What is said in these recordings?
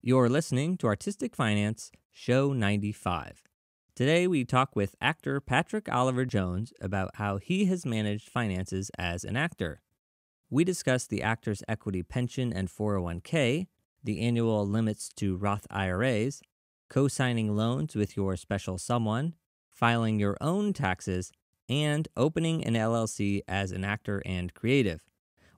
You're listening to Artistic Finance, Show 95. Today we talk with actor Patrick Oliver Jones about how he has managed finances as an actor. We discuss the actor's equity pension and 401k, the annual limits to Roth IRAs, co-signing loans with your special someone, filing your own taxes, and opening an LLC as an actor and creative.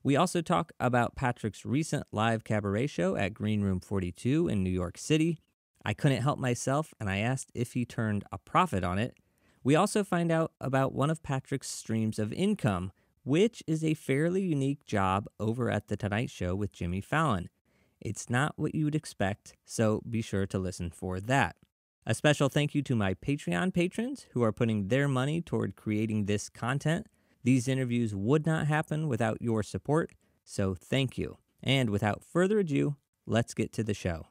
We also talk about Patrick's recent live cabaret show at Green Room 42 in New York City. I couldn't help myself, and I asked if he turned a profit on it. We also find out about one of Patrick's streams of income, which is a fairly unique job over at The Tonight Show with Jimmy Fallon. It's not what you would expect, so be sure to listen for that. A special thank you to my Patreon patrons who are putting their money toward creating this content. These interviews would not happen without your support, so thank you. And without further ado, let's get to the show.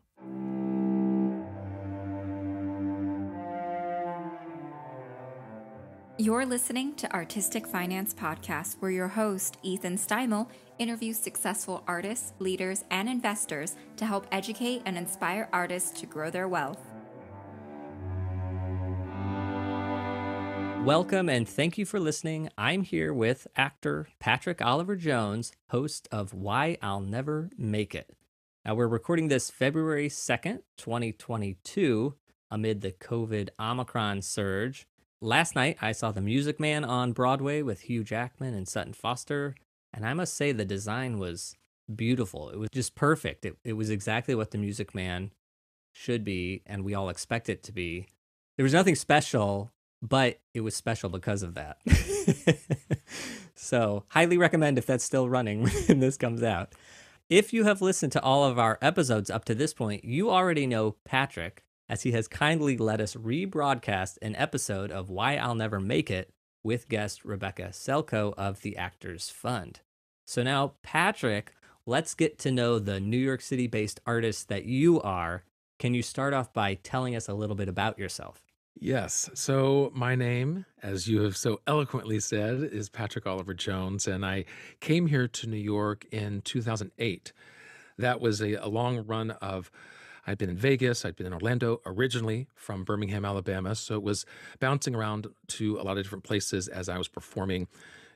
You're listening to Artistic Finance Podcast, where your host, Ethan Steimel, interviews successful artists, leaders, and investors to help educate and inspire artists to grow their wealth. Welcome and thank you for listening. I'm here with actor Patrick Oliver Jones, host of Why I'll Never Make It. Now, we're recording this February 2nd, 2022, amid the COVID Omicron surge. Last night, I saw The Music Man on Broadway with Hugh Jackman and Sutton Foster, and I must say the design was beautiful. It was just perfect. It was exactly what The Music Man should be, and we all expect it to be. There was nothing special, but it was special because of that. So, highly recommend if that's still running when this comes out. If you have listened to all of our episodes up to this point, you already know Patrick, as he has kindly let us rebroadcast an episode of Why I'll Never Make It with guest Rebecca Selko of the Actors Fund. So now, Patrick, let's get to know the New York City-based artist that you are. Can you start off by telling us a little bit about yourself? Yes. So my name, as you have so eloquently said, is Patrick Oliver Jones, and I came here to New York in 2008. That was a long run of, I'd been in Vegas, I'd been in Orlando, originally from Birmingham, Alabama, so it was bouncing around to a lot of different places as I was performing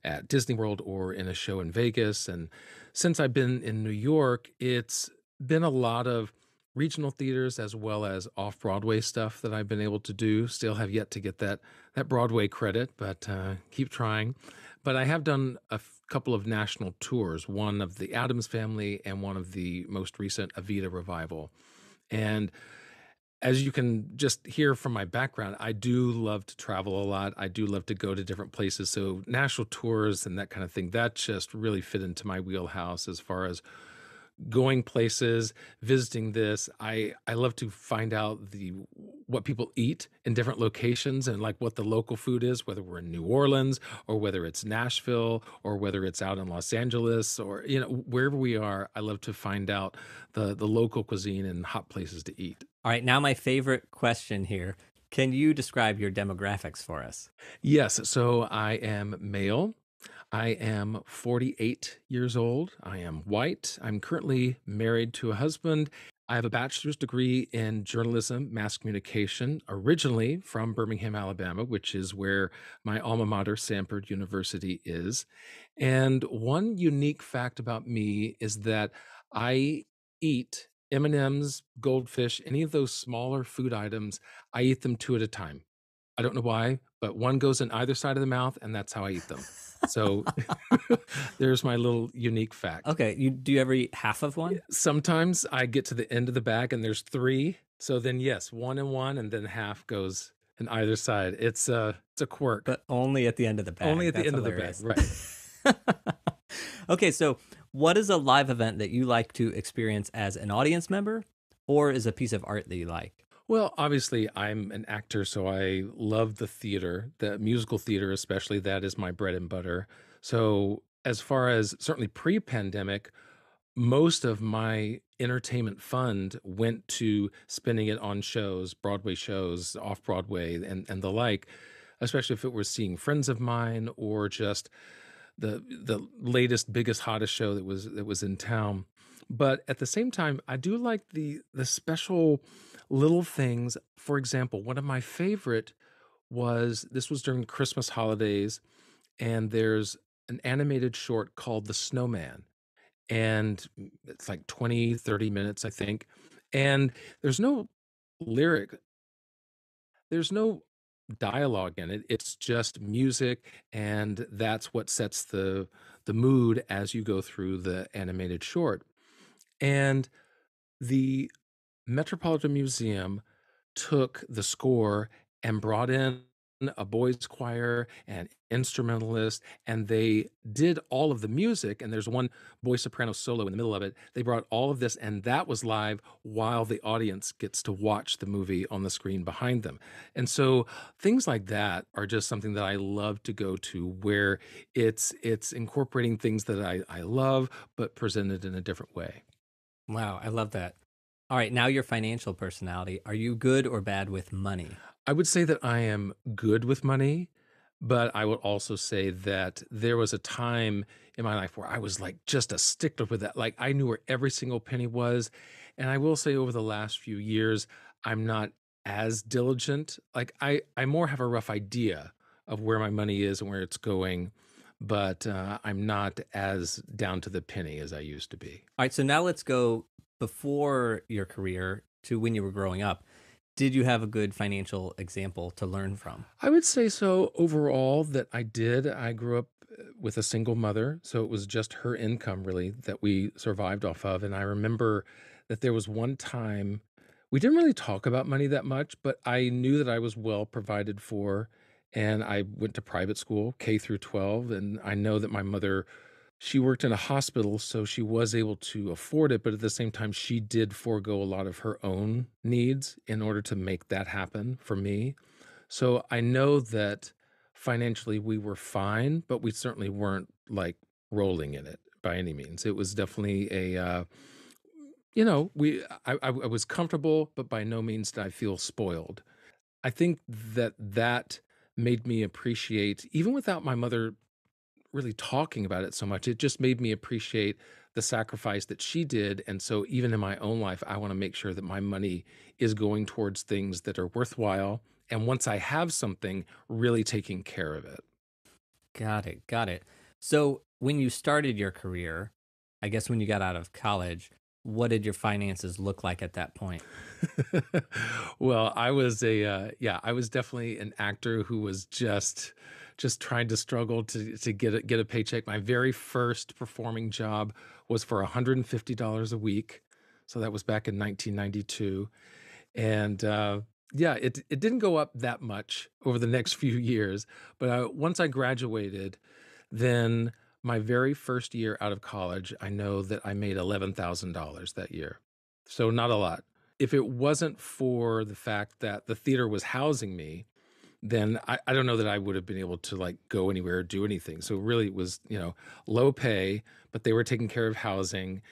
at Disney World or in a show in Vegas. And since I've been in New York, it's been a lot of regional theaters as well as off-Broadway stuff that I've been able to do. Still have yet to get that Broadway credit, but keep trying. But I have done a couple of national tours, one of the Addams Family and one of the most recent Evita Revival. And as you can just hear from my background, I do love to travel a lot. I do love to go to different places. So national tours and that kind of thing, that just really fit into my wheelhouse as far as going places, visiting this. I love to find out what people eat in different locations and like what the local food is, whether we're in New Orleans or whether it's Nashville or whether it's out in Los Angeles or, wherever we are. I love to find out the local cuisine and hot places to eat. All right, now my favorite question here. Can you describe your demographics for us? Yes. So I am male. I am 48 years old. I am white. I'm currently married to a husband. I have a bachelor's degree in journalism, mass communication, originally from Birmingham, Alabama, which is where my alma mater, Samford University, is. And one unique fact about me is that I eat M&Ms, goldfish, any of those smaller food items. I eat them two at a time. I don't know why, but one goes in either side of the mouth, and that's how I eat them. So there's my little unique fact. Okay, do you ever eat half of one? Sometimes I get to the end of the bag and there's three. So then yes, one and one, and then half goes in either side. It's a quirk. But only at the end of the bag. Only at the That's end hilarious. of the bag, right. Okay, so what is a live event that you like to experience as an audience member or is a piece of art that you like? Well, obviously, I'm an actor, so I love the theater, the musical theater especially. That is my bread and butter. So as far as certainly pre-pandemic, most of my entertainment fund went to spending it on shows, Broadway shows, off-Broadway, and the like, especially if it was seeing friends of mine or just the latest, biggest, hottest show that was in town. But at the same time, I do like the special little things. For example, one of my favorite was this was during the Christmas holidays, and there's an animated short called The Snowman. And it's like 20, 30 minutes, I think. And there's no lyric, there's no dialogue in it. It's just music, and that's what sets the mood as you go through the animated short. And the Metropolitan Museum took the score and brought in a boys choir and instrumentalist, and they did all of the music, and there's one boy soprano solo in the middle of it. They brought all of this, and that was live while the audience gets to watch the movie on the screen behind them. And so things like that are just something that I love to go to, where it's incorporating things that I love but presented in a different way. Wow, I love that. All right, now your financial personality. Are you good or bad with money? I would say that I am good with money, but I would also say that there was a time in my life where I was like just a stickler with that. Like I knew where every single penny was. And I will say over the last few years, I'm not as diligent. Like I more have a rough idea of where my money is and where it's going, but I'm not as down to the penny as I used to be. All right, so now let's go before your career to when you were growing up. Did you have a good financial example to learn from? I would say so overall that I did. I grew up with a single mother, so it was just her income really that we survived off of. And I remember that there was one time we didn't really talk about money that much, but I knew that I was well provided for. And I went to private school, K through 12. And I know that my mother, she worked in a hospital, so she was able to afford it. But at the same time, she did forego a lot of her own needs in order to make that happen for me. So I know that financially we were fine, but we certainly weren't like rolling in it by any means. It was definitely I was comfortable, but by no means did I feel spoiled. I think that that made me appreciate, even without my mother really talking about it so much, it just made me appreciate the sacrifice that she did. And so even in my own life, I want to make sure that my money is going towards things that are worthwhile. And once I have something, really taking care of it. Got it. Got it. So when you started your career, I guess when you got out of college, what did your finances look like at that point? Well, I was I was definitely an actor who was just trying to struggle to get a paycheck. My very first performing job was for $150 a week. So that was back in 1992. And it didn't go up that much over the next few years. But once I graduated, then my very first year out of college, I know that I made $11,000 that year. So not a lot. If it wasn't for the fact that the theater was housing me, then I don't know that I would have been able to like go anywhere or do anything. So really it was, low pay, but they were taking care of housing.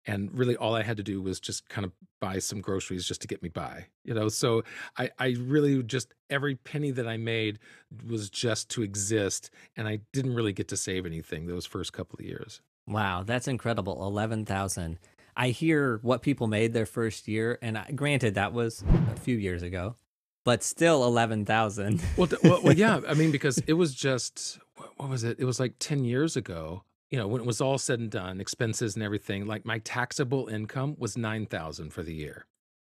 And really all I had to do was just kind of buy some groceries just to get me by, So I really just, every penny that I made was just to exist. And I didn't really get to save anything those first couple of years. Wow, that's incredible. 11,000. I hear what people made their first year, and granted that was a few years ago, but still 11,000. Well, yeah. I mean, because it was just, what was it? It was like 10 years ago, when it was all said and done, expenses and everything, like my taxable income was 9,000 for the year.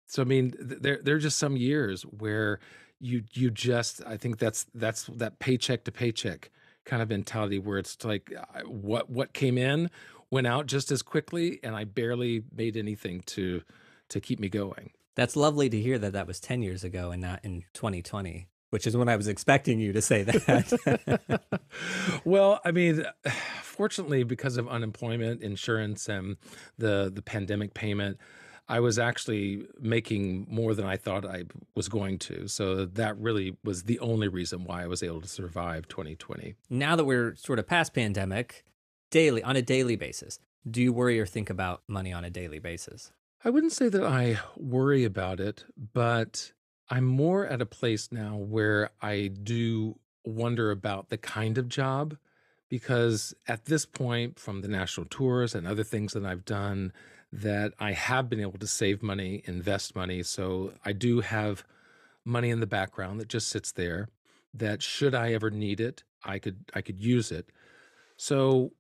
So, I mean, there are just some years where you just, I think that's that paycheck to paycheck kind of mentality where it's like what came in went out just as quickly, and I barely made anything to keep me going. That's lovely to hear that was 10 years ago and not in 2020, which is when I was expecting you to say that. Well, I mean, fortunately, because of unemployment insurance and the pandemic payment, I was actually making more than I thought I was going to. So that really was the only reason why I was able to survive 2020. Now that we're sort of past pandemic, on a daily basis, do you worry or think about money on a daily basis? I wouldn't say that I worry about it, but I'm more at a place now where I do wonder about the kind of job, because at this point, from the national tours and other things that I've done, that I have been able to save money, invest money. So I do have money in the background that just sits there that should I ever need it, I could use it. So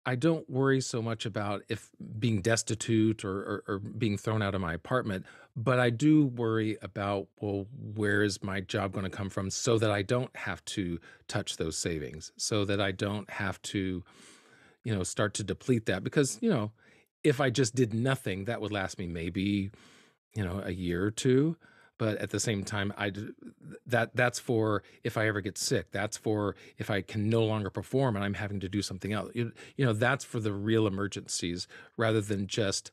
I don't worry so much about if being destitute or being thrown out of my apartment, but I do worry about, well, where is my job going to come from so that I don't have to touch those savings, so that I don't have to, start to deplete that. Because, if I just did nothing, that would last me maybe, a year or two. But at the same time, that's for if I ever get sick. That's for if I can no longer perform and I'm having to do something else. That's for the real emergencies rather than just,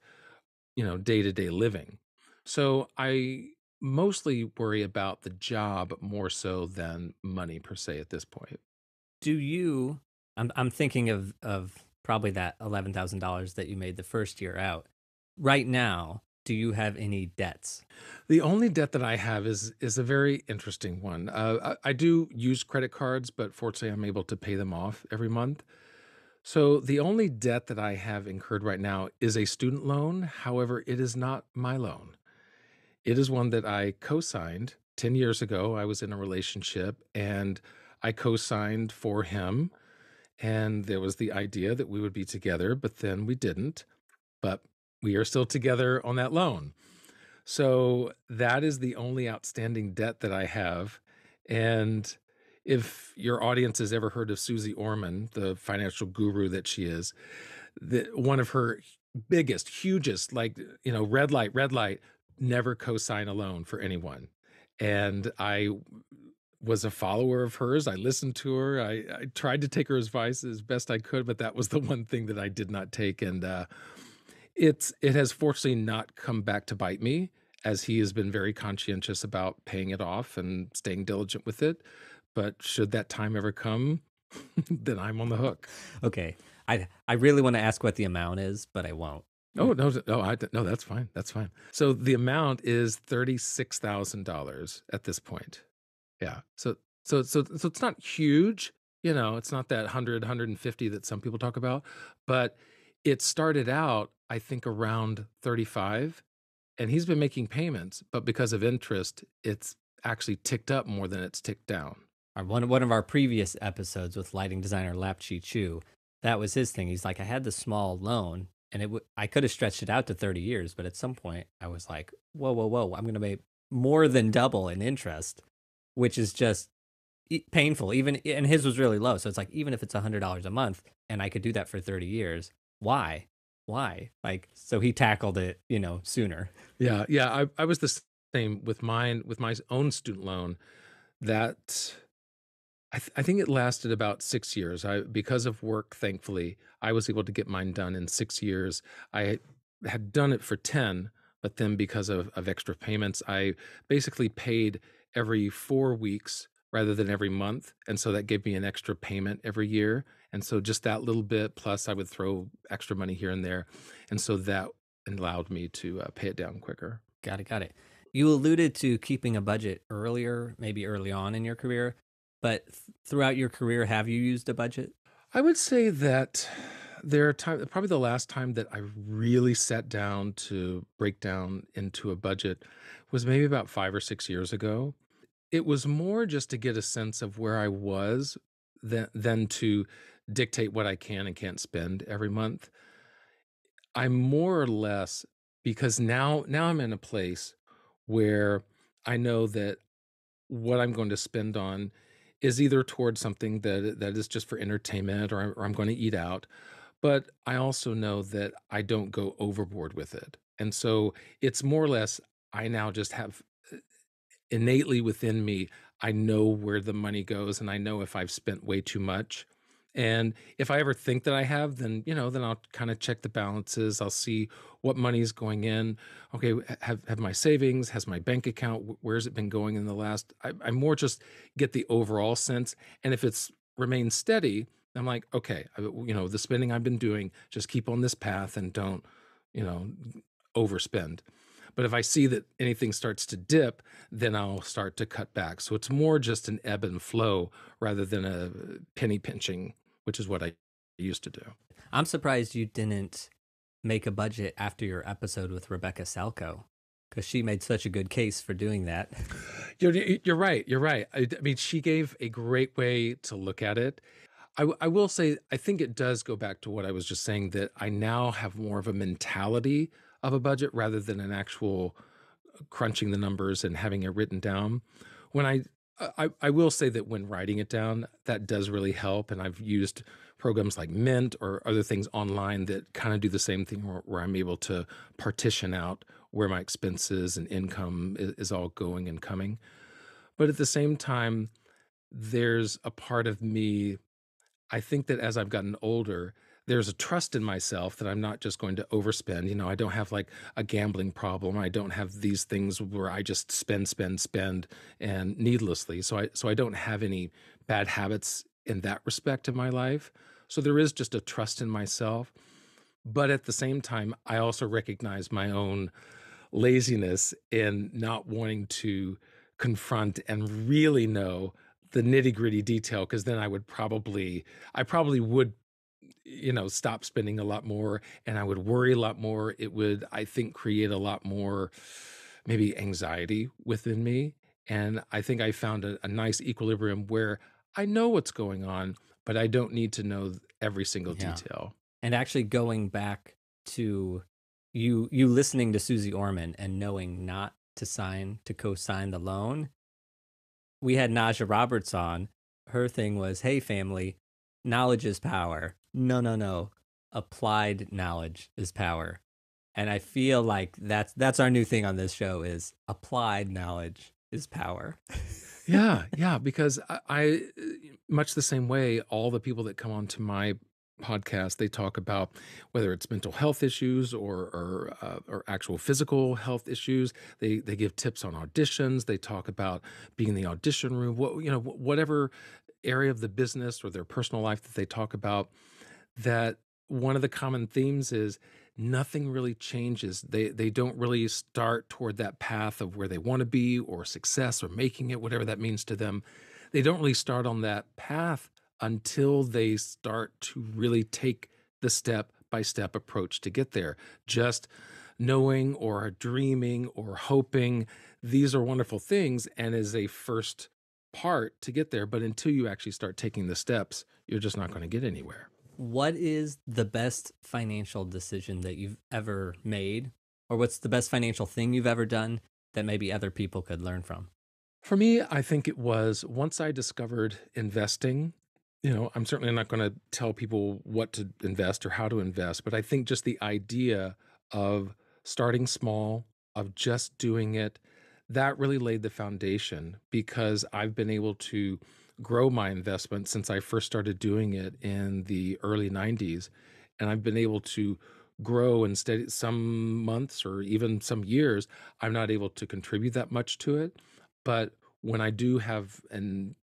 day-to-day living. So I mostly worry about the job more so than money per se at this point. Do you? I'm thinking of probably that $11,000 that you made the first year out. Right now, do you have any debts? The only debt that I have is a very interesting one. I do use credit cards, but fortunately, I'm able to pay them off every month. So the only debt that I have incurred right now is a student loan. However, it is not my loan. It is one that I co-signed 10 years ago. I was in a relationship and I co-signed for him. And there was the idea that we would be together, but then we didn't. But we are still together on that loan. So that is the only outstanding debt that I have. And if your audience has ever heard of Suze Orman, the financial guru that she is, one of her biggest, hugest, red light, never co-sign a loan for anyone. And I was a follower of hers. I listened to her. I tried to take her advice as best I could, but that was the one thing that I did not take. And it has fortunately not come back to bite me, as he has been very conscientious about paying it off and staying diligent with it. But should that time ever come, then I'm on the hook. Okay. I really want to ask what the amount is, but I won't. Oh, no, no, that's fine. That's fine. So the amount is $36,000 at this point. Yeah. So it's not huge, it's not that 150 that some people talk about, but it started out, I think, around 35, and he's been making payments, but because of interest, it's actually ticked up more than it's ticked down. One of our previous episodes with lighting designer Lap Chi Chu, that was his thing. He's like, I had the small loan, and I could have stretched it out to 30 years, but at some point I was like, whoa, I'm going to make more than double in interest, which is just painful. And his was really low. So it's like, even if it's $100 a month and I could do that for 30 years, why? Like, so he tackled it, sooner. Yeah. I was the same with my own student loan. That I think it lasted about 6 years. Because of work, thankfully, I was able to get mine done in 6 years. I had done it for 10, but then because of extra payments, I basically paid every 4 weeks rather than every month. And so that gave me an extra payment every year. And so just that little bit, plus I would throw extra money here and there. And so that allowed me to pay it down quicker. Got it. You alluded to keeping a budget earlier, maybe early on in your career, but throughout your career, have you used a budget? I would say that there are times, probably the last time that I really sat down to break down into a budget was maybe about 5 or 6 years ago. It was more just to get a sense of where I was than to dictate what I can and can't spend every month. I'm more or less, because now I'm in a place where I know that what I'm going to spend on is either towards something that is just for entertainment, or I'm going to eat out. But I also know that I don't go overboard with it. And so it's more or less, I now just have innately within me, I know where the money goes, and I know if I've spent way too much. And if I ever think that I have, then I'll kind of check the balances. I'll see what money's going in. Okay, have my savings, has my bank account, where's it been going in the last? I more just get the overall sense. And if it's remained steady, I'm like, okay, the spending I've been doing, just keep on this path and don't, overspend. But if I see that anything starts to dip, then I'll start to cut back. So it's more just an ebb and flow rather than a penny pinching which is what I used to do. I'm surprised you didn't make a budget after your episode with Rebecca Salco, because she made such a good case for doing that. You're right. You're right. I mean, she gave a great way to look at it. I will say, I think it does go back to what I was just saying, that I now have more of a mentality of a budget rather than an actual crunching the numbers and having it written down. When I will say that when writing it down, that does really help. And I've used programs like Mint or other things online that kind of do the same thing, where I'm able to partition out where my expenses and income is all going and coming. But at the same time, there's a part of me, I think that as I've gotten older, there's a trust in myself that I'm not just going to overspend. You know, I don't have like a gambling problem. I don't have these things where I just spend and needlessly. So I don't have any bad habits in that respect in my life. So there is just a trust in myself. But at the same time, I also recognize my own laziness in not wanting to confront and really know the nitty-gritty detail, because then I probably would, stop spending a lot more, and I would worry a lot more. It would, I think, create a lot more maybe anxiety within me. And I think I found a nice equilibrium where I know what's going on, but I don't need to know every single detail. And actually going back to you listening to Suze Orman and knowing not to co-sign the loan. We had Naja Roberts on. Her thing was, hey, family, knowledge is power. No. Applied knowledge is power. And I feel like that's our new thing on this show, is applied knowledge is power. Yeah, because I much the same way, all the people that come onto my podcast, they talk about whether it's mental health issues or actual physical health issues. They give tips on auditions. They talk about being in the audition room. Whatever area of the business or their personal life that they talk about. That one of the common themes is nothing really changes. They don't really start toward that path of where they want to be, or success, or making it, whatever that means to them. They don't really start on that path until they start to really take the step-by-step approach to get there. Just knowing or dreaming or hoping, these are wonderful things and is a first part to get there. But until you actually start taking the steps, you're just not going to get anywhere. What is the best financial decision that you've ever made? Or what's the best financial thing you've ever done that maybe other people could learn from? For me, I think it was once I discovered investing. I'm certainly not going to tell people what to invest or how to invest, but I think just the idea of starting small, of just doing it, that really laid the foundation, because I've been able to grow my investment since I first started doing it in the early 90s. And I've been able to grow instead. Some months or even some years, I'm not able to contribute that much to it. But when I do have an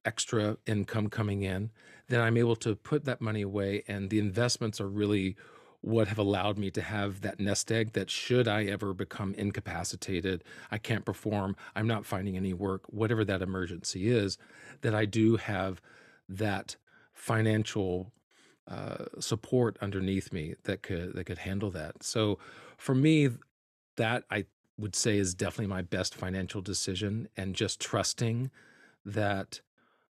extra income coming in, then I'm able to put that money away. And the investments are really what have allowed me to have that nest egg that should I ever become incapacitated, I can't perform, I'm not finding any work, whatever that emergency is, that I do have that financial support underneath me that could handle that. So for me, that I would say is definitely my best financial decision, and just trusting that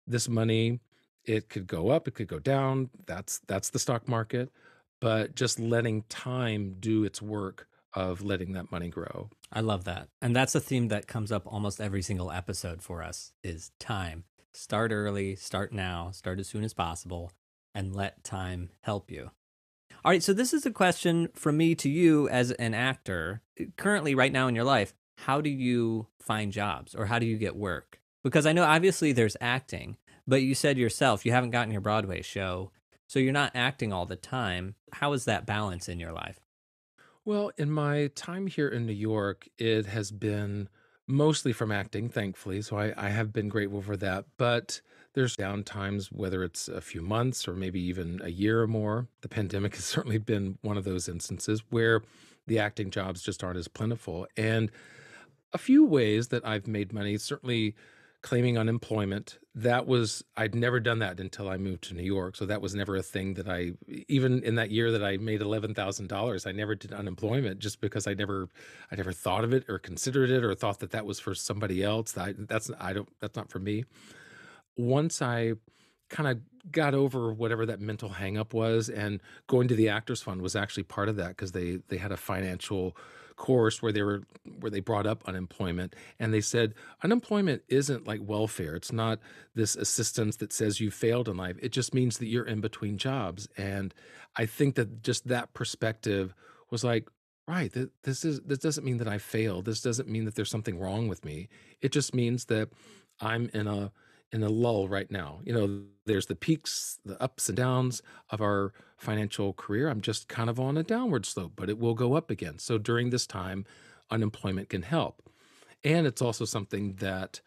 this money, it could go up, it could go down. That's the stock market, but just letting time do its work of letting that money grow. I love that. And that's a theme that comes up almost every single episode for us, is time. Start early, start now, start as soon as possible, and let time help you. All right, so this is a question from me to you as an actor. Currently, right now in your life, how do you find jobs, or how do you get work? Because I know obviously there's acting, but you said yourself you haven't gotten your Broadway show, so you're not acting all the time. How is that balance in your life? Well, in my time here in New York, it has been mostly from acting, thankfully. So I have been grateful for that. But there's down times, whether it's a few months or maybe even a year or more. The pandemic has certainly been one of those instances where the acting jobs just aren't as plentiful. And a few ways that I've made money, certainly claiming unemployment. I'd never done that until I moved to New York. So that was never a thing that even in that year that I made $11,000, I never did unemployment just because I never thought of it or considered it or thought that was for somebody else. That's not for me. Once I kind of got over whatever that mental hangup was, and going to the Actors Fund was actually part of that, because they had a financial course where they brought up unemployment, and they said unemployment isn't like welfare. It's not this assistance that says you failed in life. It just means that you're in between jobs. And I think that just that perspective was like, right, this doesn't mean that I failed. This doesn't mean that there's something wrong with me. It just means that I'm in a lull right now. There's the peaks, the ups and downs of our financial career. I'm just kind of on a downward slope, but it will go up again. So during this time, unemployment can help. And it's also something that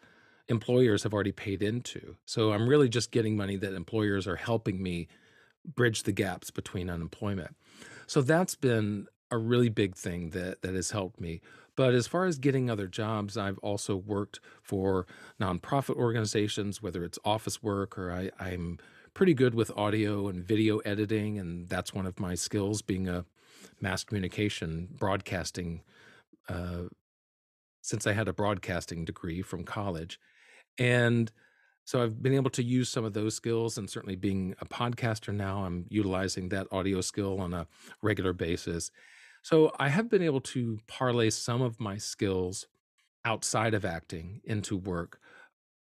employers have already paid into. So I'm really just getting money that employers are helping me bridge the gaps between unemployment. So that's been a really big thing that has helped me. But as far as getting other jobs, I've also worked for nonprofit organizations, whether it's office work, or I'm pretty good with audio and video editing, and that's one of my skills, being a mass communication broadcasting, since I had a broadcasting degree from college. And so I've been able to use some of those skills, and certainly being a podcaster now, I'm utilizing that audio skill on a regular basis. So I have been able to parlay some of my skills outside of acting into work.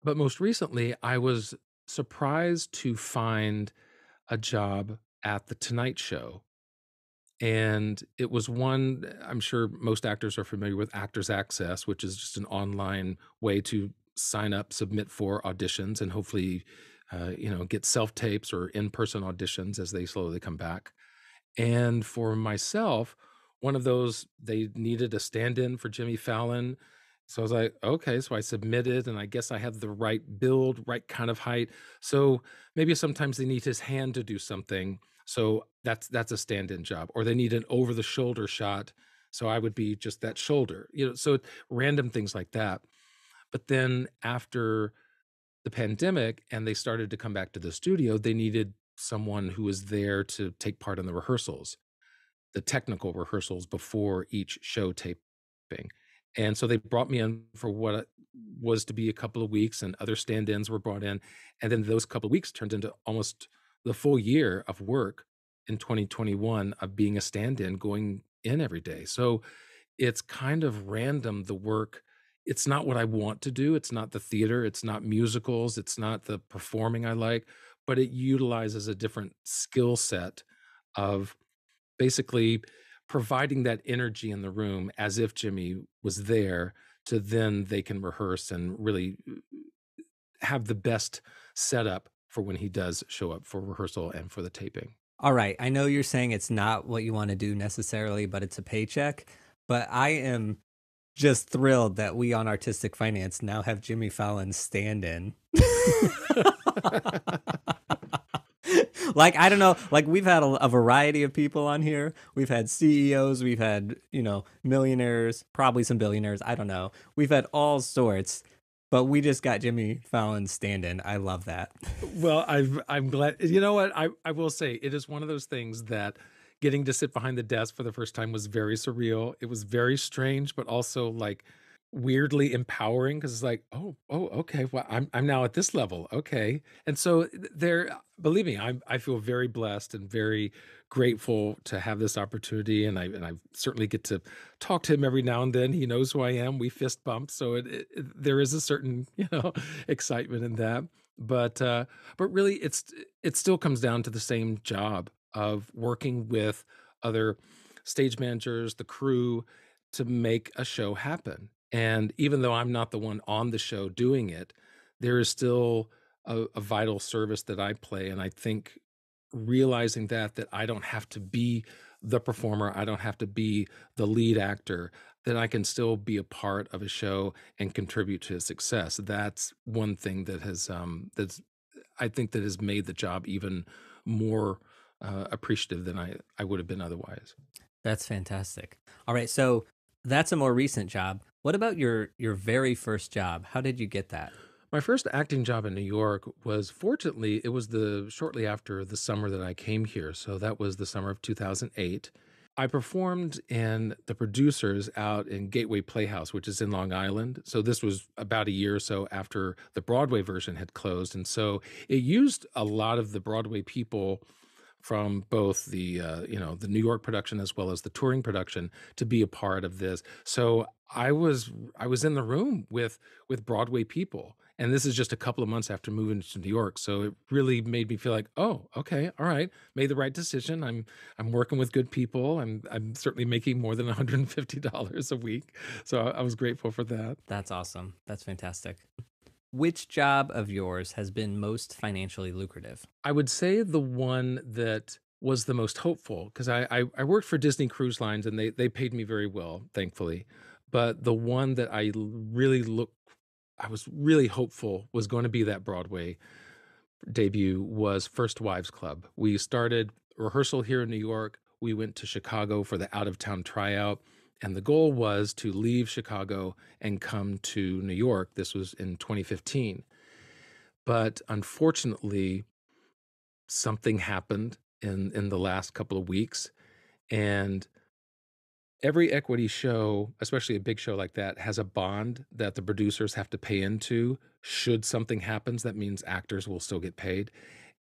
But most recently, I was surprised to find a job at The Tonight Show. And it was one, I'm sure most actors are familiar with Actors Access, which is just an online way to sign up, submit for auditions, and hopefully, get self-tapes or in-person auditions as they slowly come back. And for myself, one of those, they needed a stand-in for Jimmy Fallon. So I was like, okay, so I submitted, and I guess I have the right build, right kind of height. So maybe sometimes they need his hand to do something. So that's a stand-in job. Or they need an over-the-shoulder shot. So I would be just that shoulder. So random things like that. But then after the pandemic and they started to come back to the studio, they needed someone who was there to take part in the rehearsals, the technical rehearsals before each show taping. And so they brought me in for what was to be a couple of weeks, and other stand-ins were brought in. And then those couple of weeks turned into almost the full year of work in 2021 of being a stand-in, going in every day. So it's kind of random, the work. It's not what I want to do. It's not the theater. It's not musicals. It's not the performing I like, but it utilizes a different skill set of basically providing that energy in the room as if Jimmy was there, to then they can rehearse and really have the best setup for when he does show up for rehearsal and for the taping. All right. I know you're saying it's not what you want to do necessarily, but it's a paycheck. But I am just thrilled that we on Artistic Finance now have Jimmy Fallon stand-in. Like, I don't know, like we've had a variety of people on here. We've had CEOs, we've had, millionaires, probably some billionaires. I don't know. We've had all sorts, but we just got Jimmy Fallon stand-in. I love that. Well, I'm glad. You know what? I will say it is one of those things that getting to sit behind the desk for the first time was very surreal. It was very strange, but also like weirdly empowering, because it's like, oh, okay, well, I'm now at this level, okay. And so believe me, I feel very blessed and very grateful to have this opportunity, and I certainly get to talk to him every now and then. He knows who I am. We fist bump, so there is a certain excitement in that. But really, it still comes down to the same job of working with other stage managers, the crew, to make a show happen. And even though I'm not the one on the show doing it, there is still a vital service that I play. And I think realizing that I don't have to be the performer, I don't have to be the lead actor, that I can still be a part of a show and contribute to its success. That's one thing that I think that has made the job even more appreciative than I would have been otherwise. That's fantastic. All right, so that's a more recent job. What about your very first job? How did you get that? My first acting job in New York was, fortunately, it was the shortly after the summer that I came here. So that was the summer of 2008. I performed in the producers out in Gateway Playhouse, which is in Long Island. So this was about a year or so after the Broadway version had closed. And so it used a lot of the Broadway people from both the New York production as well as the touring production to be a part of this. So I was in the room with Broadway people, and this is just a couple of months after moving to New York. So it really made me feel like, oh, okay, all right, made the right decision. I'm working with good people. I'm certainly making more than $150 a week, so I was grateful for that. That's awesome. That's fantastic. Which job of yours has been most financially lucrative? I would say the one that was the most hopeful, because I worked for Disney Cruise Lines and they paid me very well, thankfully. But the one that I was really hopeful was going to be that Broadway debut was First Wives Club. We started rehearsal here in New York. We went to Chicago for the out of town tryout. And the goal was to leave Chicago and come to New York. This was in 2015. But unfortunately, something happened in the last couple of weeks. And every equity show, especially a big show like that, has a bond that the producers have to pay into. Should something happens, that means actors will still get paid.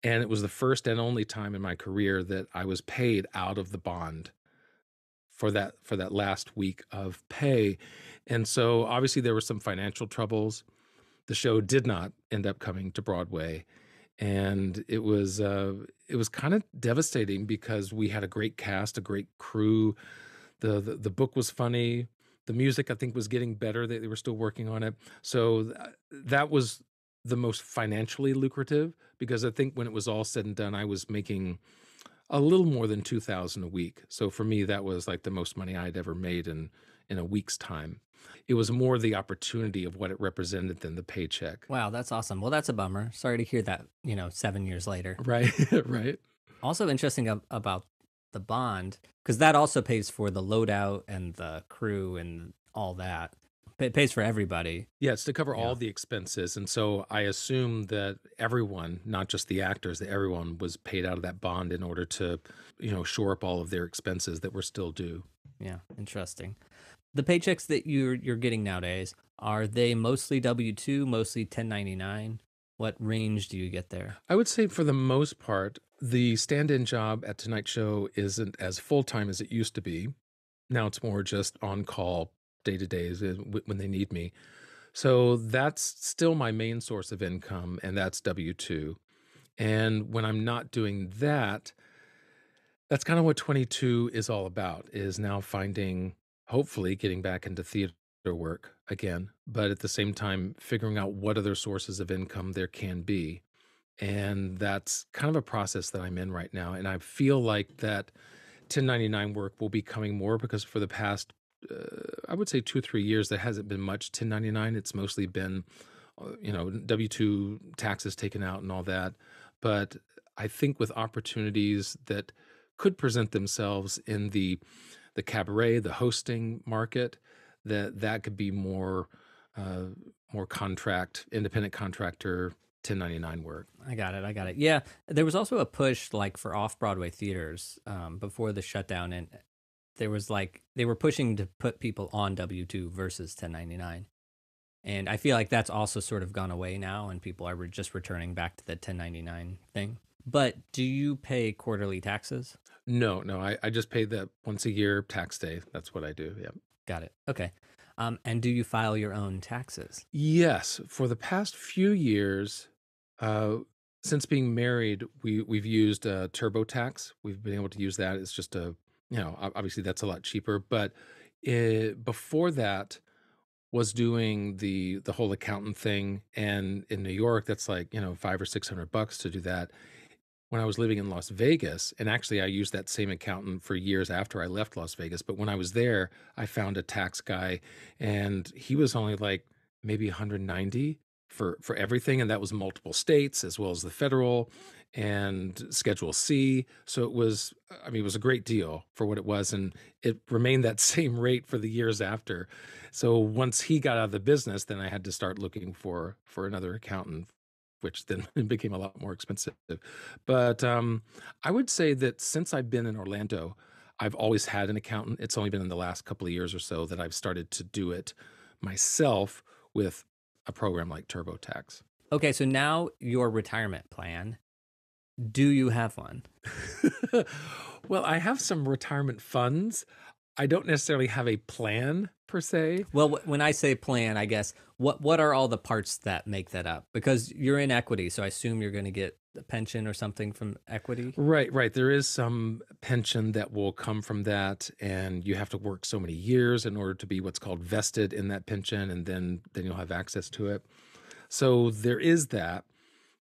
And it was the first and only time in my career that I was paid out of the bond for that last week of pay. And so obviously there were some financial troubles. The show did not end up coming to Broadway. And it was kind of devastating because we had a great cast, a great crew. The book was funny. The music, I think, was getting better. They were still working on it. So that was the most financially lucrative, because I think when it was all said and done, I was making a little more than $2,000 a week. So for me, that was like the most money I'd ever made in a week's time. It was more the opportunity of what it represented than the paycheck. Wow, that's awesome. Well, that's a bummer. Sorry to hear that, 7 years later. Right, right. Also interesting about the bond, because that also pays for the loadout and the crew and all that. It pays for everybody. Yeah, it's to cover all the expenses. And so I assume that everyone, not just the actors, that everyone was paid out of that bond in order to, shore up all of their expenses that were still due. Yeah, interesting. The paychecks that you're getting nowadays, are they mostly W-2, mostly 1099? What range do you get there? I would say for the most part, the stand-in job at Tonight Show isn't as full-time as it used to be. Now it's more just on-call day-to-days when they need me. So that's still my main source of income, and that's W-2. And when I'm not doing that, that's kind of what 22 is all about, is now hopefully getting back into theater work again, but at the same time, figuring out what other sources of income there can be. And that's kind of a process that I'm in right now. And I feel like that 1099 work will be coming more, because for the past, I would say 2 or 3 years, there hasn't been much 1099. It's mostly been, W-2 taxes taken out and all that. But I think with opportunities that could present themselves in the cabaret, the hosting market, that could be more independent contractor 1099 work. I got it. Yeah, there was also a push like for off-Broadway theaters before the shutdown, and there was they were pushing to put people on W-2 versus 1099. And I feel like that's also sort of gone away now, and people are just returning back to the 1099 thing. But do you pay quarterly taxes? No, I just pay that once a year tax day. That's what I do. Yeah. Got it. Okay. And do you file your own taxes? Yes. For the past few years, since being married, we've used TurboTax. We've been able to use that. It's just obviously that's a lot cheaper. But before that was doing the whole accountant thing. And in New York, that's like, $500 or $600 to do that. When I was living in Las Vegas, and actually I used that same accountant for years after I left Las Vegas, but when I was there, I found a tax guy, and he was only like maybe $190 for everything, and that was multiple states as well as the federal and Schedule C. So it was, I mean, it was a great deal for what it was, and it remained that same rate for the years after. So once he got out of the business, then I had to start looking for another accountant, which then became a lot more expensive. But I would say that since I've been in Orlando, I've always had an accountant. It's only been in the last couple of years or so that I've started to do it myself with a program like TurboTax. Okay, so now your retirement plan. Do you have one? Well, I have some retirement funds. I don't necessarily have a plan per se. Well, when I say plan, I guess, what are all the parts that make that up? Because you're in equity, so I assume you're going to get a pension or something from equity? Right. There is some pension that will come from that, and you have to work so many years in order to be what's called vested in that pension, and then you'll have access to it. So there is that.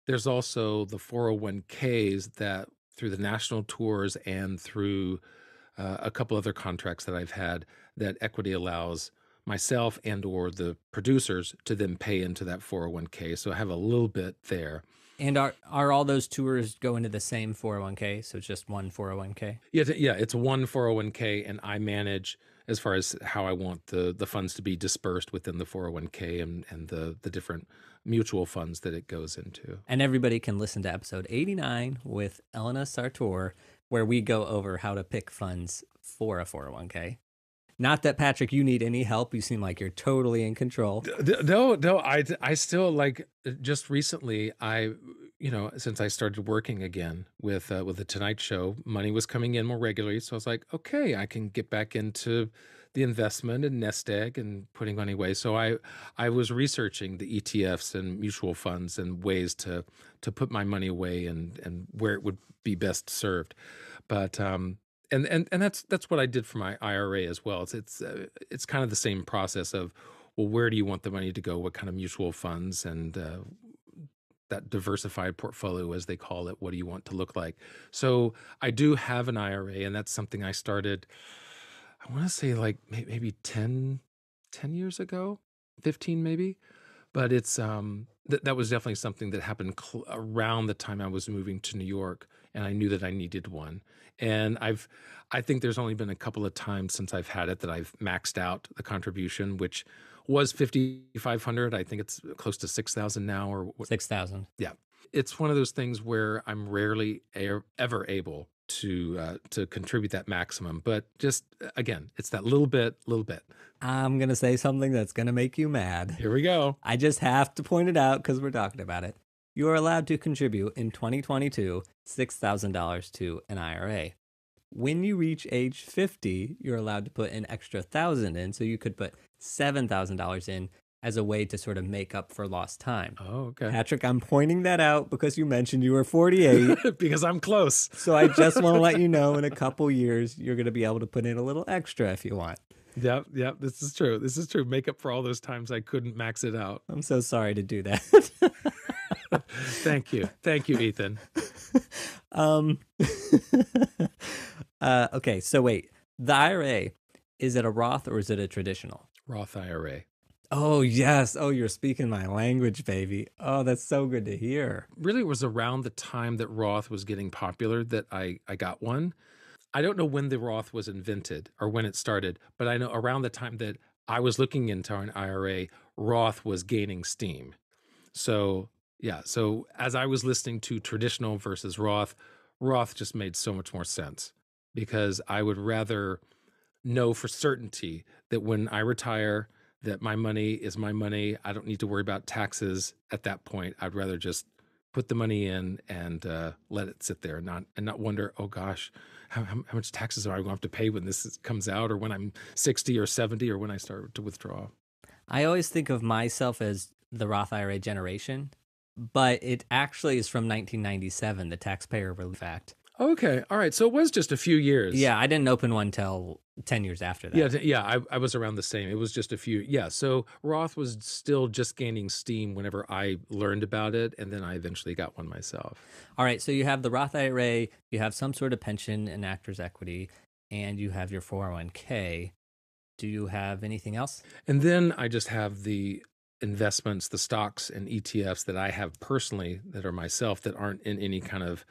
There's also the 401ks that through the national tours and through a couple other contracts that I've had that equity allows myself and or the producers to then pay into that 401k. So I have a little bit there. And are all those tours go into the same 401k? So it's just one 401k? Yeah, it's one 401k, and I manage as far as how I want the funds to be dispersed within the 401k and the different mutual funds that it goes into. And everybody can listen to episode 89 with Elena Sartor, where we go over how to pick funds for a 401k. Not that, Patrick, you need any help. You seem like you're totally in control. No, I still, like, just recently, since I started working again with the Tonight Show, money was coming in more regularly. So I was like, okay, I can get back into the investment and nest egg and putting money away. So I was researching the ETFs and mutual funds and ways to put my money away and where it would be best served. But and that's what I did for my IRA as well. It's kind of the same process of, well, where do you want the money to go? What kind of mutual funds and that diversified portfolio, as they call it, what do you want to look like? So I do have an IRA, and that's something I started, I want to say like maybe 10 years ago, 15 maybe. But it's that was definitely something that happened around the time I was moving to New York, and I knew that I needed one. And I think there's only been a couple of times since I've had it that I've maxed out the contribution, which was $5,500. I think it's close to $6,000 now, or 6,000. Yeah, it's one of those things where I'm rarely ever able to contribute that maximum. But just again, it's that little bit. I'm going to say something that's going to make you mad. Here we go. I just have to point it out because we're talking about it. You are allowed to contribute in 2022 $6,000 to an IRA. When you reach age 50, you're allowed to put an extra $1,000 in, so you could put $7,000 in as a way to sort of make up for lost time. Oh, okay. Patrick, I'm pointing that out because you mentioned you were 48. Because I'm close. So I just want to let you know in a couple years, you're going to be able to put in a little extra if you want. Yep. This is true. Make up for all those times I couldn't max it out. I'm so sorry to do that. Thank you, Ethan. Okay, so wait. The IRA, is it a Roth or is it a traditional? Roth IRA. Oh, yes. Oh, you're speaking my language, baby. Oh, that's so good to hear. Really, it was around the time that Roth was getting popular that I got one. I don't know when the Roth was invented or when it started, but I know around the time that I was looking into an IRA, Roth was gaining steam. So, yeah. So as I was listening to traditional versus Roth just made so much more sense because I would rather know for certainty that when I retire, that my money is my money. I don't need to worry about taxes at that point. I'd rather just put the money in and let it sit there and not wonder, oh gosh, how much taxes am I going to have to pay when this comes out or when I'm 60 or 70 or when I start to withdraw? I always think of myself as the Roth IRA generation, but it actually is from 1997, the Taxpayer Relief Act. Okay. All right. So it was just a few years. Yeah, I didn't open one till 10 years after that. Yeah. I was around the same. It was just a few. Yeah. So Roth was still just gaining steam whenever I learned about it. And then I eventually got one myself. All right. So you have the Roth IRA, you have some sort of pension and actor's equity, and you have your 401k. Do you have anything else? And then I just have the investments, the stocks and ETFs that I have personally that are myself that aren't in any kind of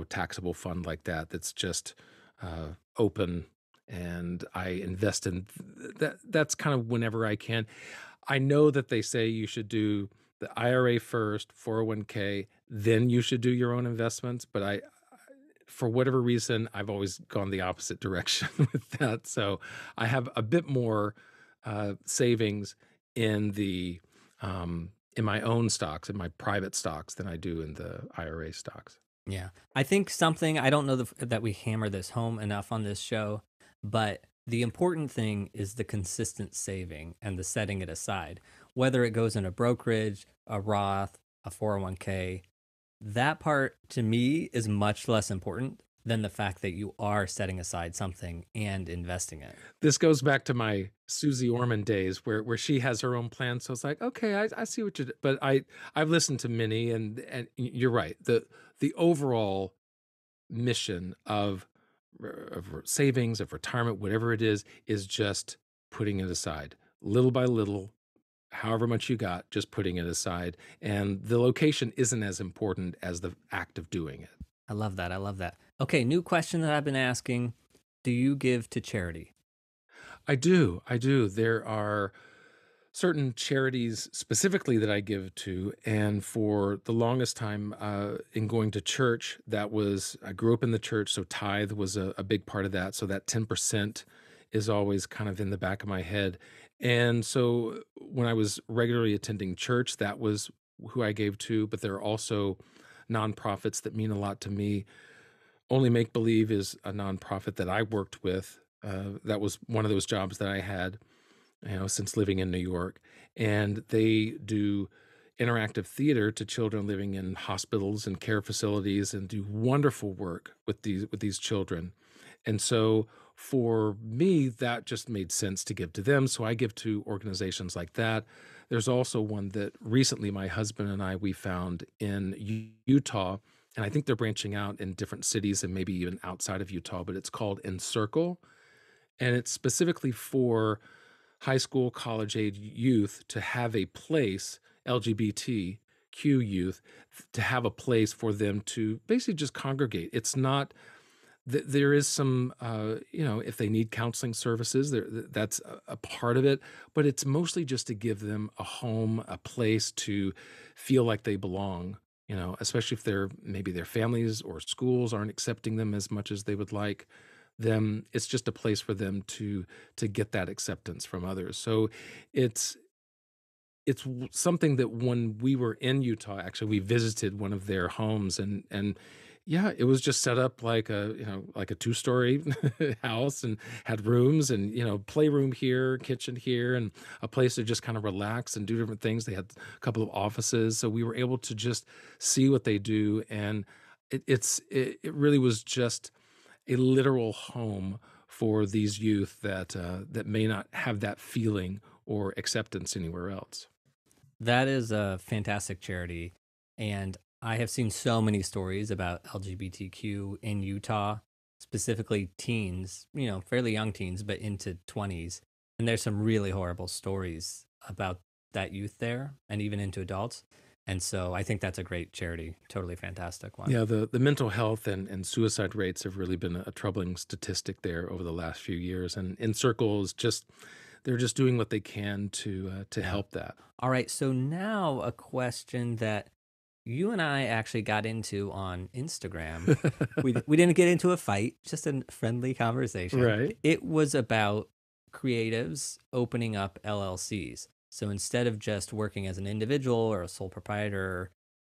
taxable fund like that. That's just open, and I invest in that. That's kind of whenever I can. I know that they say you should do the IRA first, 401k, then you should do your own investments. But for whatever reason, I've always gone the opposite direction with that. So I have a bit more savings in the in my own stocks, in my private stocks, than I do in the IRA stocks. Yeah. I think something, I don't know that we hammer this home enough on this show, but the important thing is the consistent saving and the setting it aside, whether it goes in a brokerage, a Roth, a 401k. That part to me is much less important than the fact that you are setting aside something and investing it. This goes back to my Suze Orman days where she has her own plan. So it's like, okay, I see what you did. But I've listened to many, and you're right. The overall mission of savings, of retirement, whatever it is just putting it aside little by little, however much you got, just putting it aside. And the location isn't as important as the act of doing it. I love that. I love that. Okay, new question that I've been asking. Do you give to charity? I do. There are certain charities specifically that I give to. And for the longest time in going to church, I grew up in the church, so tithe was a big part of that. So that 10% is always kind of in the back of my head. And so when I was regularly attending church, that was who I gave to. But there are also nonprofits that mean a lot to me. Only Make Believe is a nonprofit that I worked with. That was one of those jobs that I had, since living in New York. And they do interactive theater to children living in hospitals and care facilities, and do wonderful work with these children. And so for me, that just made sense to give to them. So I give to organizations like that. There's also one that recently my husband and we found in Utah, and I think they're branching out in different cities and maybe even outside of Utah, but it's called Encircle. And it's specifically for high school, college-age youth to have a place, LGBTQ youth, to have a place for them to basically just congregate. It's not, there is some, if they need counseling services, that's a part of it, but it's mostly just to give them a home, a place to feel like they belong, especially if maybe their families or schools aren't accepting them as much as they would like them. It's just a place for them to get that acceptance from others. So it's something that when we were in Utah, actually, we visited one of their homes, and yeah, it was just set up like a 2-story house, and had rooms and, playroom here, kitchen here, and a place to just kind of relax and do different things. They had a couple of offices. So we were able to just see what they do. And it really was just a literal home for these youth that may not have that feeling or acceptance anywhere else. That is a fantastic charity. And I have seen so many stories about LGBTQ in Utah, specifically teens, fairly young teens, but into 20s. And there's some really horrible stories about that youth there, and even into adults. And so I think that's a great charity, totally fantastic one. Yeah, the mental health and suicide rates have really been a troubling statistic there over the last few years. And Encircle is they're just doing what they can to help that. All right, so now a question that you and I actually got into on Instagram. we didn't get into a fight, just a friendly conversation. Right. It was about creatives opening up LLCs. So instead of just working as an individual or a sole proprietor,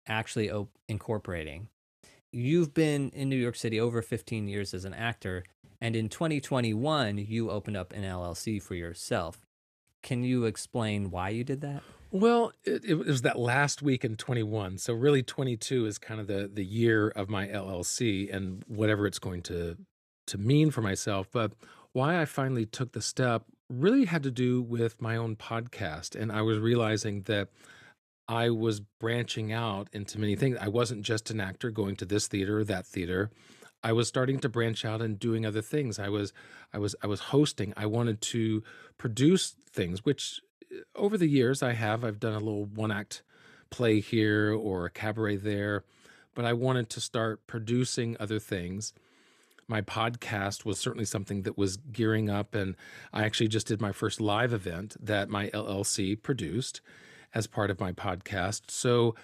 actually incorporating. You've been in New York City over 15 years as an actor, and in 2021, you opened up an LLC for yourself. Can you explain why you did that? Well, it was that last week in 21. So really 22 is kind of the year of my LLC and whatever it's going to mean for myself. But why I finally took the step really had to do with my own podcast. And I was realizing that I was branching out into many things. I wasn't just an actor going to this theater or that theater. I was starting to branch out and doing other things. I was hosting. I wanted to produce things, which over the years, I've done a little one-act play here or a cabaret there, but I wanted to start producing other things. My podcast was certainly something that was gearing up, and I actually just did my first live event that my LLC produced as part of my podcast. So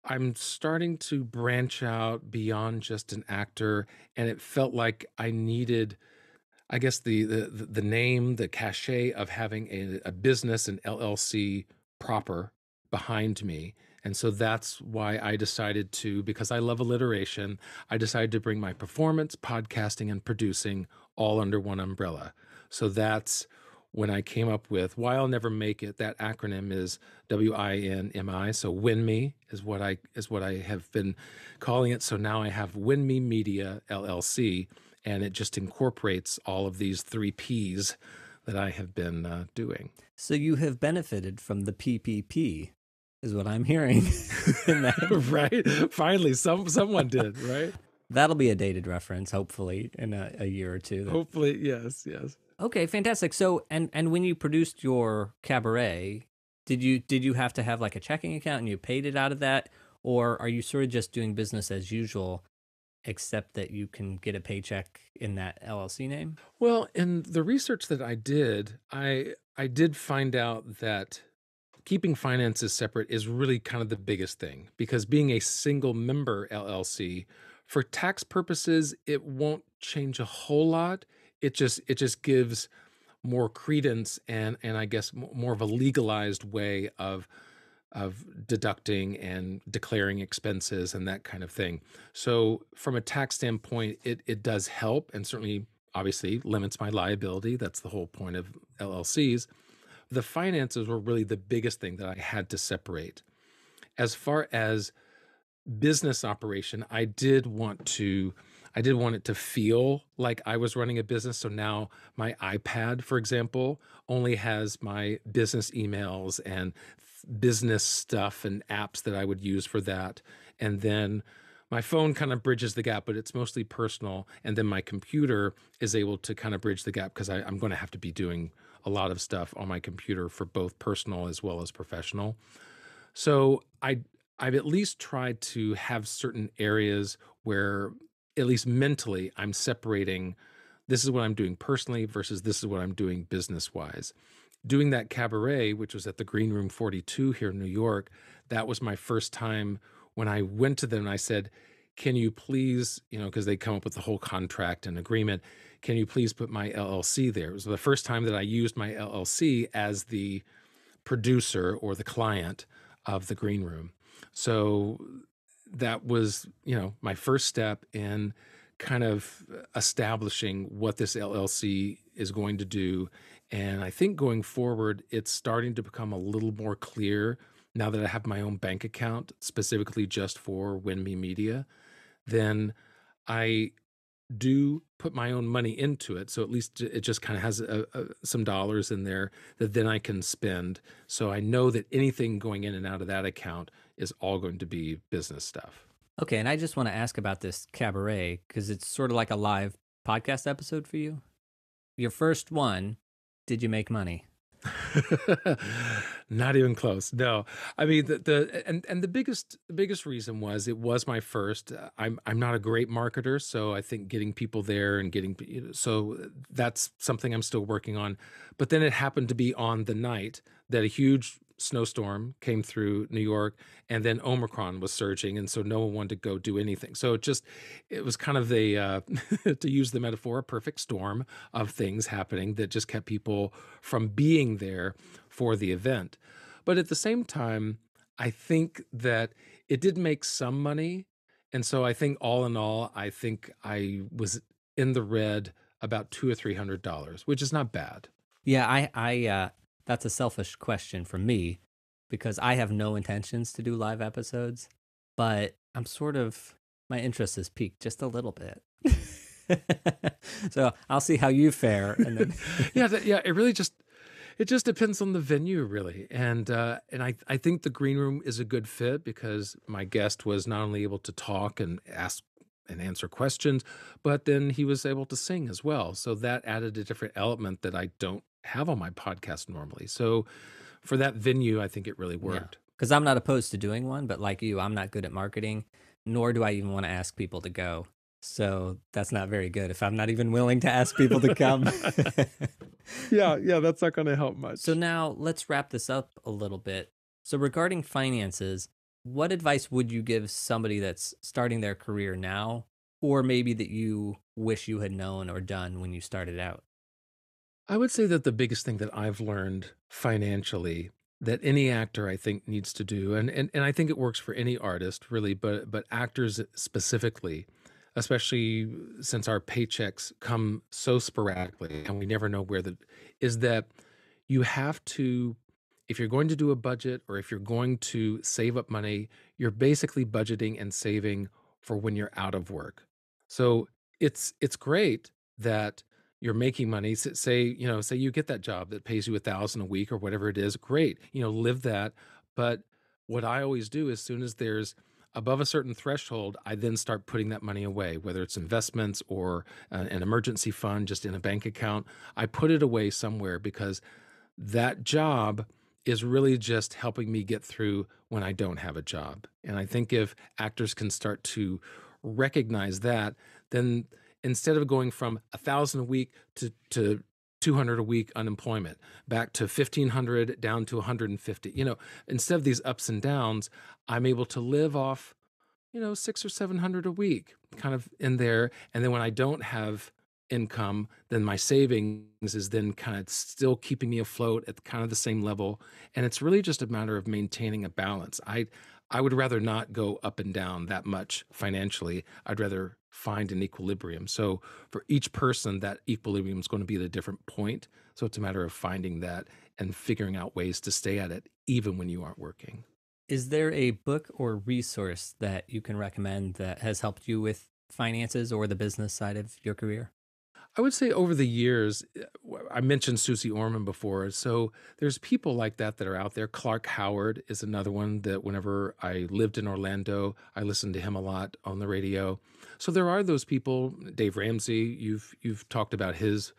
I'm starting to branch out beyond just an actor, and it felt like I needed, I guess, the name, the cachet of having a business, an LLC proper behind me. And so that's why I decided to, because I love alliteration, I decided to bring my performance, podcasting, and producing all under one umbrella. So that's when I came up with Why I'll Never Make It. That acronym is WINMI. So Win Me is what I have been calling it. So now I have Win Me Media LLC, and it just incorporates all of these 3 Ps that I have been doing. So you have benefited from the PPP, is what I'm hearing. In that. Right? Finally, someone did, right? That'll be a dated reference, hopefully, in a year or two. Hopefully, yes. Okay, fantastic. So, and when you produced your cabaret, did you have to have like a checking account and you paid it out of that, or are you sort of just doing business as usual, except that you can get a paycheck in that LLC name? Well, in the research that I did find out that keeping finances separate is really kind of the biggest thing, because being a single member LLC, for tax purposes, it won't change a whole lot. It just gives more credence and I guess more of a legalized way of deducting and declaring expenses and that kind of thing. So from a tax standpoint, it does help, and certainly obviously limits my liability. That's the whole point of LLCs. The finances were really the biggest thing that I had to separate. As far as business operation, I did want it to feel like I was running a business. So now my iPad, for example, only has my business emails and business stuff and apps that I would use for that. And then my phone kind of bridges the gap, but it's mostly personal. And then my computer is able to kind of bridge the gap, because I'm going to have to be doing a lot of stuff on my computer for both personal as well as professional. So I've at least tried to have certain areas where, at least mentally, I'm separating, this is what I'm doing personally versus this is what I'm doing business-wise. Doing that cabaret, which was at the Green Room 42 here in New York, that was my first time when I went to them and I said, can you please, because they come up with the whole contract and agreement, can you please put my LLC there? It was the first time that I used my LLC as the producer or the client of the Green Room. So that was, my first step in kind of establishing what this LLC is going to do. And I think going forward, it's starting to become a little more clear now that I have my own bank account specifically just for Win Me Media. Then I do put my own money into it. So at least it just kind of has some dollars in there that then I can spend. So I know that anything going in and out of that account is all going to be business stuff. Okay, and I just want to ask about this cabaret, because it's sort of like a live podcast episode for you. Your first one, did you make money? Not even close. No, I mean the biggest reason was it was my first. I'm not a great marketer, so I think getting people there and so that's something I'm still working on. But then it happened to be on the night that a huge snowstorm came through New York, and then Omicron was surging, and so no one wanted to go do anything. So it was kind of a to use the metaphor, a perfect storm of things happening that just kept people from being there for the event. But at the same time, I think that it did make some money, and so I think all in all, I think I was in the red about $200 or $300, which is not bad. Yeah, I that's a selfish question for me, because I have no intentions to do live episodes, but my interest has peaked just a little bit. So I'll see how you fare. And then it really just depends on the venue, really. And I think the Green Room is a good fit because my guest was not only able to talk and ask and answer questions, but then he was able to sing as well. So that added a different element that I don't have on my podcast normally. So for that venue, I think it really Yeah. worked. Because I'm not opposed to doing one, but like you, I'm not good at marketing, nor do I even want to ask people to go. So that's not very good if I'm not even willing to ask people to come. Yeah, that's not going to help So much. now let's wrap this up a little bit. So regarding finances, what advice would you give somebody that's starting their career now, or maybe that you wish you had known or done when you started out? I would say that the biggest thing that I've learned financially that any actor I think needs to do, and I think it works for any artist really, but actors specifically, especially since our paychecks come so sporadically and we never know where is that you have to, if you're going to do a budget or if you're going to save up money, you're basically budgeting and saving for when you're out of work. So it's great that you're making money. Say, say you get that job that pays you 1,000 a week or whatever it is, great, live that. But what I always do, as soon as there's above a certain threshold, I then start putting that money away, whether it's investments or an emergency fund just in a bank account. I put it away somewhere because that job is really just helping me get through when I don't have a job. And I think if actors can start to recognize that, then instead of going from 1,000 a week to 200 a week unemployment, back to 1,500 down to 150, instead of these ups and downs, I'm able to live off, 600 or 700 a week, kind of in there. And then when I don't have income, then my savings is then kind of still keeping me afloat at kind of the same level. And it's really just a matter of maintaining a balance. I would rather not go up and down that much financially. I'd rather find an equilibrium. So for each person, that equilibrium is going to be at a different point. So it's a matter of finding that and figuring out ways to stay at it, even when you aren't working. Is there a book or resource that you can recommend that has helped you with finances or the business side of your career? I would say over the years, I mentioned Suze Orman before. So there's people like that that are out there. Clark Howard is another one that whenever I lived in Orlando, I listened to him a lot on the radio. So there are those people. Dave Ramsey, you've talked about his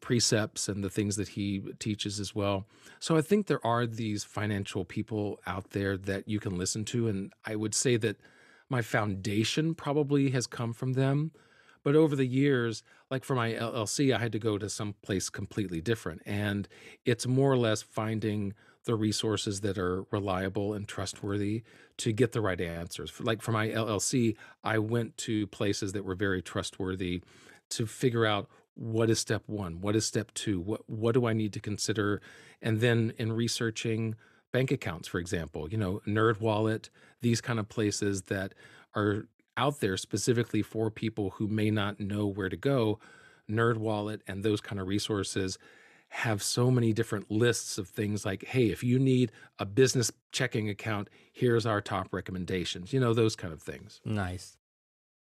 precepts and the things that he teaches as well. So I think there are these financial people out there that you can listen to. And I would say that my foundation probably has come from them. But over the years, like for my LLC, I had to go to some place completely different. And it's more or less finding the resources that are reliable and trustworthy to get the right answers. Like for my LLC, I went to places that were very trustworthy to figure out what is step one, what is step two, what do I need to consider? And then in researching bank accounts, for example, NerdWallet, these kind of places that are out there specifically for people who may not know where to go. NerdWallet and those kind of resources have so many different lists of things like, hey, if you need a business checking account, here's our top recommendations, those kind of things. Nice.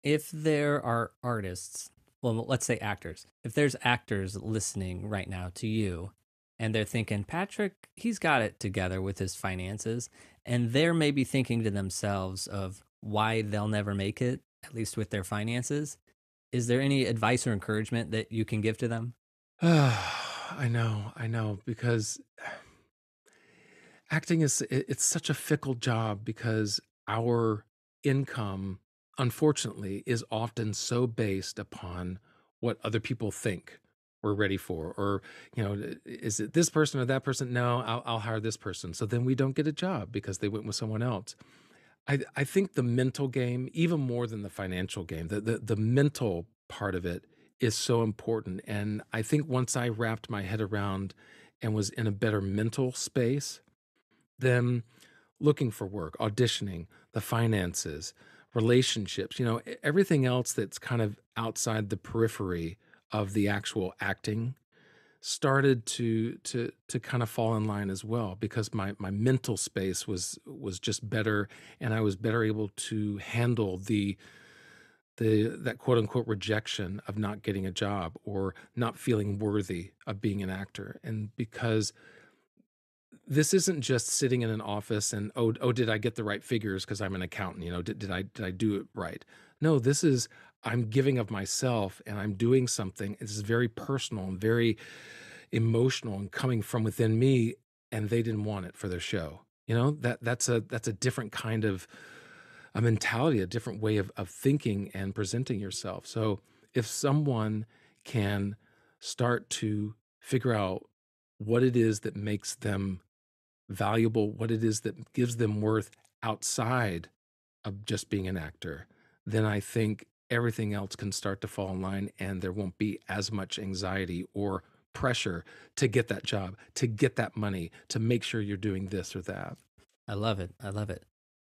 If there are artists, well, let's say actors, if there's actors listening right now to you and they're thinking, Patrick, he's got it together with his finances, and they're maybe thinking to themselves of why they'll never make it, at least with their finances, is there any advice or encouragement that you can give to them? I know, because acting it's such a fickle job because our income, unfortunately, is often so based upon what other people think we're ready for, or is it this person or that person? No, I'll hire this person. So then we don't get a job because they went with someone else. I think the mental game, even more than the financial game, the mental part of it is so important. And I think once I wrapped my head around and was in a better mental space, then looking for work, auditioning, the finances, relationships, everything else that's kind of outside the periphery of the actual acting started to kind of fall in line as well, because my mental space was just better, and I was better able to handle that quote unquote rejection of not getting a job or not feeling worthy of being an actor. And because this isn't just sitting in an office and did I get the right figures because I'm an accountant, did I do it right? No, this is, I'm giving of myself and I'm doing something. It's very personal and very emotional and coming from within me. and they didn't want it for their show. You know, that's a different kind of a mentality, a different way of thinking and presenting yourself. So if someone can start to figure out what it is that makes them valuable, what it is that gives them worth outside of just being an actor, then I think everything else can start to fall in line, and there won't be as much anxiety or pressure to get that job, to get that money, to make sure you're doing this or that. I love it. I love it.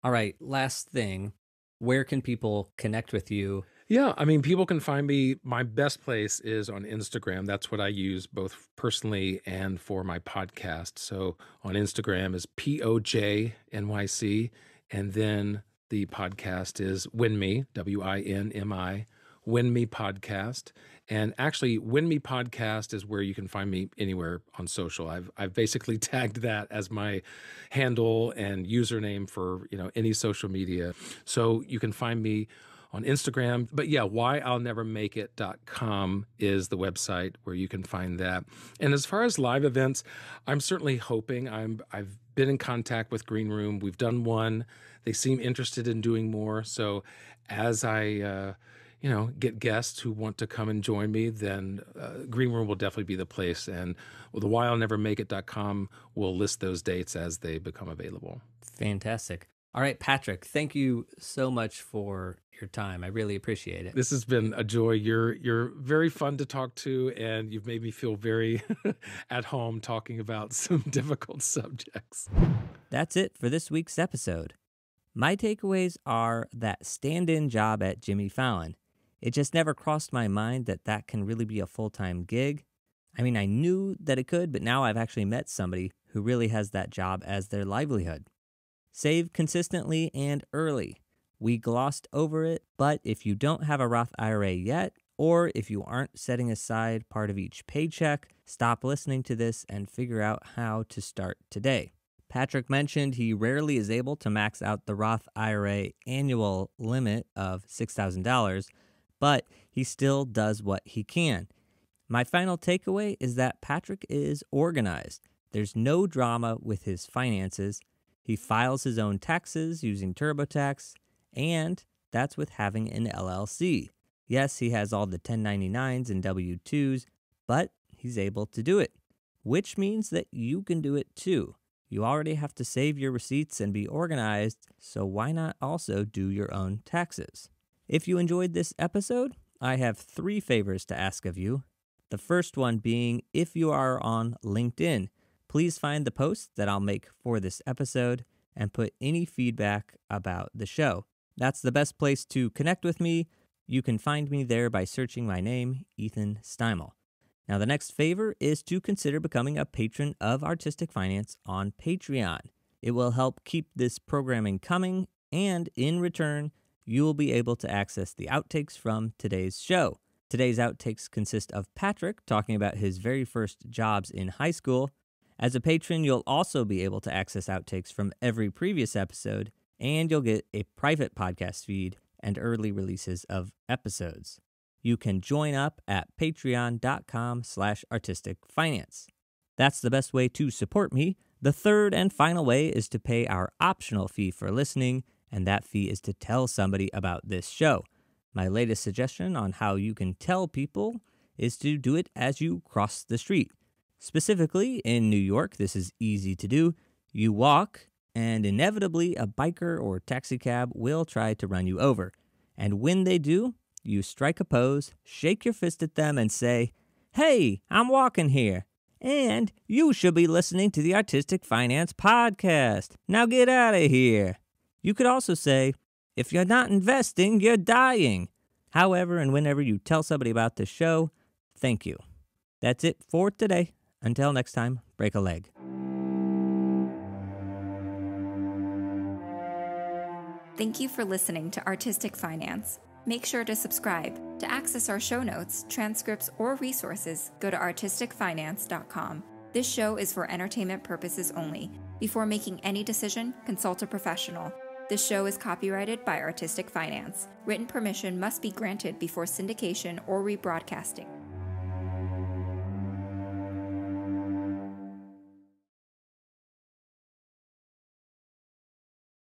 All right, last thing. Where can people connect with you? Yeah, I mean, people can find me. My best place is on Instagram. That's what I use both personally and for my podcast. So on Instagram is POJNYC. And then the podcast is WinMe, WINMI, WinMe Podcast. And actually, WinMe Podcast is where you can find me anywhere on social. I've basically tagged that as my handle and username for, any social media. So you can find me on Instagram. But yeah, whyillnevermakeit.com is the website where you can find that. And as far as live events, I'm certainly hoping. I've been in contact with Green Room. We've done one. They seem interested in doing more. So as I get guests who want to come and join me, then Green Room will definitely be the place. And the whyillnevermakeit.com will list those dates as they become available. Fantastic. All right, Patrick, thank you so much for your time. I really appreciate it. This has been a joy. You're very fun to talk to, and you've made me feel very at home talking about some difficult subjects. That's it for this week's episode. My takeaways are that stand-in job at Jimmy Fallon. It just never crossed my mind that can really be a full-time gig. I mean, I knew that it could, but now I've actually met somebody who really has that job as their livelihood. Save consistently and early. We glossed over it, but if you don't have a Roth IRA yet, or if you aren't setting aside part of each paycheck, stop listening to this and figure out how to start today. Patrick mentioned he rarely is able to max out the Roth IRA annual limit of $6,000, but he still does what he can. My final takeaway is that Patrick is organized. There's no drama with his finances. He files his own taxes using TurboTax, and that's with having an LLC. Yes, he has all the 1099s and W-2s, but he's able to do it, which means that you can do it too. You already have to save your receipts and be organized, so why not also do your own taxes? If you enjoyed this episode, I have 3 favors to ask of you. The first one being, if you are on LinkedIn, please find the post that I'll make for this episode and put any feedback about the show. That's the best place to connect with me. You can find me there by searching my name, Ethan Steimel. Now, the next favor is to consider becoming a patron of Artistic Finance on Patreon. It will help keep this programming coming, and in return, you will be able to access the outtakes from today's show. Today's outtakes consist of Patrick talking about his very first jobs in high school. As a patron, you'll also be able to access outtakes from every previous episode, and you'll get a private podcast feed and early releases of episodes. You can join up at patreon.com/artisticfinance. That's the best way to support me. The third and final way is to pay our optional fee for listening, and that fee is to tell somebody about this show. My latest suggestion on how you can tell people is to do it as you cross the street. Specifically, in New York, this is easy to do. You walk, and inevitably a biker or taxi cab will try to run you over. And when they do, you strike a pose, shake your fist at them, and say, "Hey, I'm walking here, and you should be listening to the Artistic Finance Podcast. Now get out of here." You could also say, "If you're not investing, you're dying." However and whenever you tell somebody about the show, thank you. That's it for today. Until next time, break a leg. Thank you for listening to Artistic Finance. Make sure to subscribe. To access our show notes, transcripts, or resources, go to artisticfinance.com. This show is for entertainment purposes only. Before making any decision, consult a professional. This show is copyrighted by Artistic Finance. Written permission must be granted before syndication or rebroadcasting.